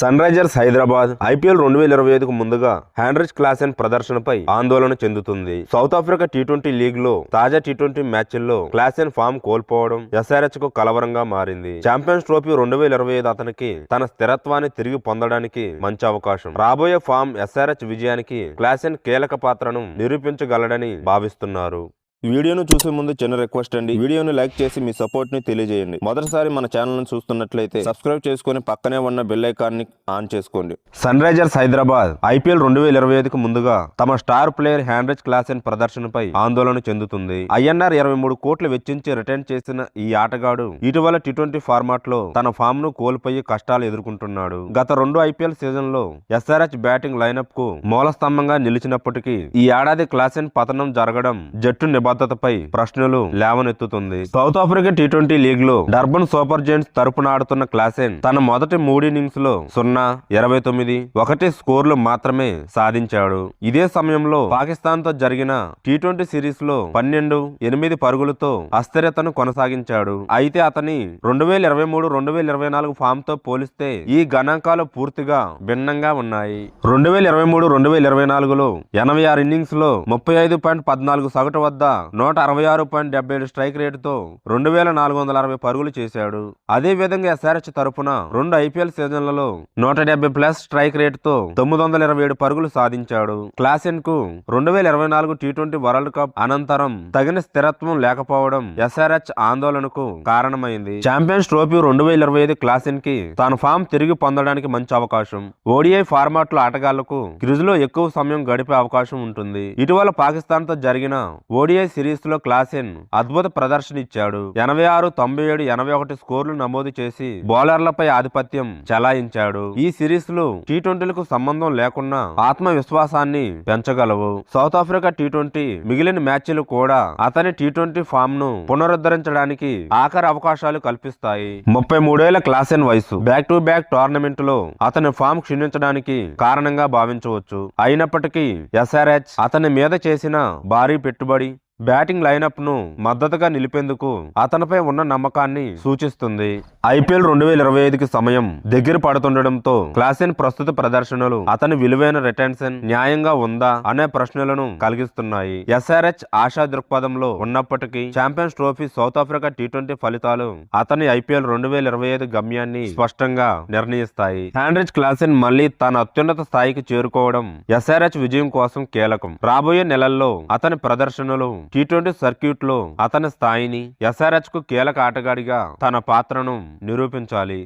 Sun Risers Hyderabad IPL 2025కు ముందుగా Heinrich Klaasen ప్రదర్శనపై ఆందోళన చెందుతుంది. సౌత్ ఆఫ్రికా టీ20 లీగ్ లో తాజా టీ20 మ్యాచ్ల్లో క్లాసెన్ ఫామ్ కోల్పోవడం ఎస్ఆర్హెచ్ కు కలవరంగా మారింది. ఛాంపియన్స్ ట్రోఫీ 2025 అతనికి తన స్థిరత్వాన్ని తిరిగి పొందడానికి మంచి అవకాశం. రాబోయే ఫామ్ ఎస్ఆర్హెచ్ విజయానికి క్లాసెన్ కీలక పాత్రను నిరూపించగలడని భావిస్తున్నారు. ఈ వీడియోను చూసే ముందు చిన్న రిక్వెస్ట్ అండి, వీడియోను లైక్ చేసి మీ సపోర్ట్ ని తెలియజేయండి. మొదటిసారి మన ఛానల్ ను చూస్తున్నట్లయితే సబ్స్క్రైబ్ చేసుకుని పక్కనే ఉన్న బెల్ ఐకాన్ ని ఆన్ చేసుకోండి. సన్ రైజర్స్ హైదరాబాద్ ఐపీఎల్ 2025కు ముందుగా తమ స్టార్ ప్లేయర్ హెన్రిచ్ క్లాసెన్ ప్రదర్శనపై ఆందోళన చెందుతుంది. ఐఎన్ఆర్ 23 కోట్లు వెచ్చించి రిటైన్ చేసిన ఈ ఆటగాడు ఇటీవల టీ20 ఫార్మాట్ లో తన ఫామ్ ను కోల్పోయి కష్టాలు ఎదుర్కొంటున్నాడు. గత 2 ఐపీఎల్ సీజన్ లో ఎస్ఆర్హెచ్ బ్యాటింగ్ లైనప్ కు మూల స్తంభంగా నిలిచినప్పటికీ ఈ ఏడాది క్లాసెన్ పతనం జరగడం జట్టు నిబద్ధతపై ప్రశ్నలు లేవనెత్తుతుంది. సౌత్ ఆఫ్రికా టీ20 లీగ్ లో డర్బన్ సూపర్ జెయింట్స్ తరపున ఆడుతున్న క్లాసెన్ తన మొదటి 3 ఇన్నింగ్స్ లో 0-29 1 స్కోర్లు మాత్రమే సాధించాడు. ఇదే సమయంలో పాకిస్తాన్ తో జరిగిన టీ20 సిరీస్ లో 12-8 పరుగులతో అస్థిరతను కొనసాగించాడు. అయితే అతని 2023-2024 ఫామ్ తో పోలిస్తే ఈ గణాంకాలు పూర్తిగా భిన్నంగా ఉన్నాయి. 2023-2024లో 86 ఇన్నింగ్స్ లో 35.14 సగటు వద్ద 166.77 స్ట్రైక్ రేటుతో 2460 పరుగులు చేశాడు. అదే విధంగా ఎస్ఆర్హెచ్ తరపున 2 ఐపీఎల్ సీజన్లలో 170+ స్ట్రైక్ రేటుతో 927 పరుగులు సాధించాడు. క్లాసెన్ కు 2024 టీ20 వరల్డ్ కప్ అనంతరం తగిన స్థిరత్వం లేకపోవడం ఎస్ఆర్హెచ్ ఆందోళనకు కారణమైంది. ఛాంపియన్స్ ట్రోఫీ 2025 క్లాసెన్ కి తన ఫామ్ తిరిగి పొందడానికి మంచి అవకాశం. ఓడిఐ ఫార్మాట్ లో ఆటగాళ్లకు క్రిజ్ లో ఎక్కువ సమయం గడిపే అవకాశం ఉంటుంది. ఇటీవల పాకిస్తాన్ తో జరిగిన ఓడిఐ సిరీస్ లో క్లాసెన్ అద్భుత ప్రదర్శన ఇచ్చాడు. 86, 97, 81 స్కోర్లు నమోదు చేసి బౌలర్లపై ఆధిపత్యం చెలాయించాడు. ఈ సిరీస్ లో టీ20లకు సంబంధం లేకున్నా ఆత్మవిశ్వాసాన్ని పెంచగలవు. సౌత్ ఆఫ్రికా టీ20 మిగిలిన మ్యాచ్లు కూడా అతని టీ20 ఫామ్ ను పునరుద్ధరించడానికి ఆఖరి అవకాశాలు కల్పిస్తాయి. 33 ఏళ్ల క్లాసెన్ వయసు బ్యాక్ టు బ్యాక్ టోర్నమెంట్ లో అతని ఫామ్ క్షీణించడానికి కారణంగా భావించవచ్చు. అయినప్పటికీ ఎస్ఆర్హెచ్ అతని మీద చేసిన భారీ పెట్టుబడి బ్యాటింగ్ లైనప్ ను మద్దతుగా నిలిపేందుకు అతనిపై ఉన్న నమ్మకాన్ని సూచిస్తుంది. ఐపీఎల్ 2025కి సమయం దగ్గర పడుతుండటంతో క్లాసెన్ ప్రస్తుత ప్రదర్శనలు అతని విలువైన రిటెన్షన్ న్యాయంగా ఉందా అనే ప్రశ్నలను కలిగిస్తున్నాయి. ఎస్ఆర్హెచ్ ఆశా దృక్పథంలో ఉన్నప్పటికీ champions trophy south Africa T20 ఫలితాలు అతని ఐపీఎల్ 2025 గమ్యాన్ని స్పష్టంగా నిర్ణయిస్తాయి. హెన్రిచ్ క్లాసెన్ మళ్లీ తన అత్యున్నత స్థాయికి చేరుకోవడం ఎస్ఆర్హెచ్ విజయం కోసం కీలకం. రాబోయే నెలల్లో అతని ప్రదర్శనలు టీ20 సర్క్యూట్ లో అతని స్థాయిని ఎస్ఆర్హెచ్ కు కీలక ఆటగాడిగా తన పాత్రను నిరూపించాలి.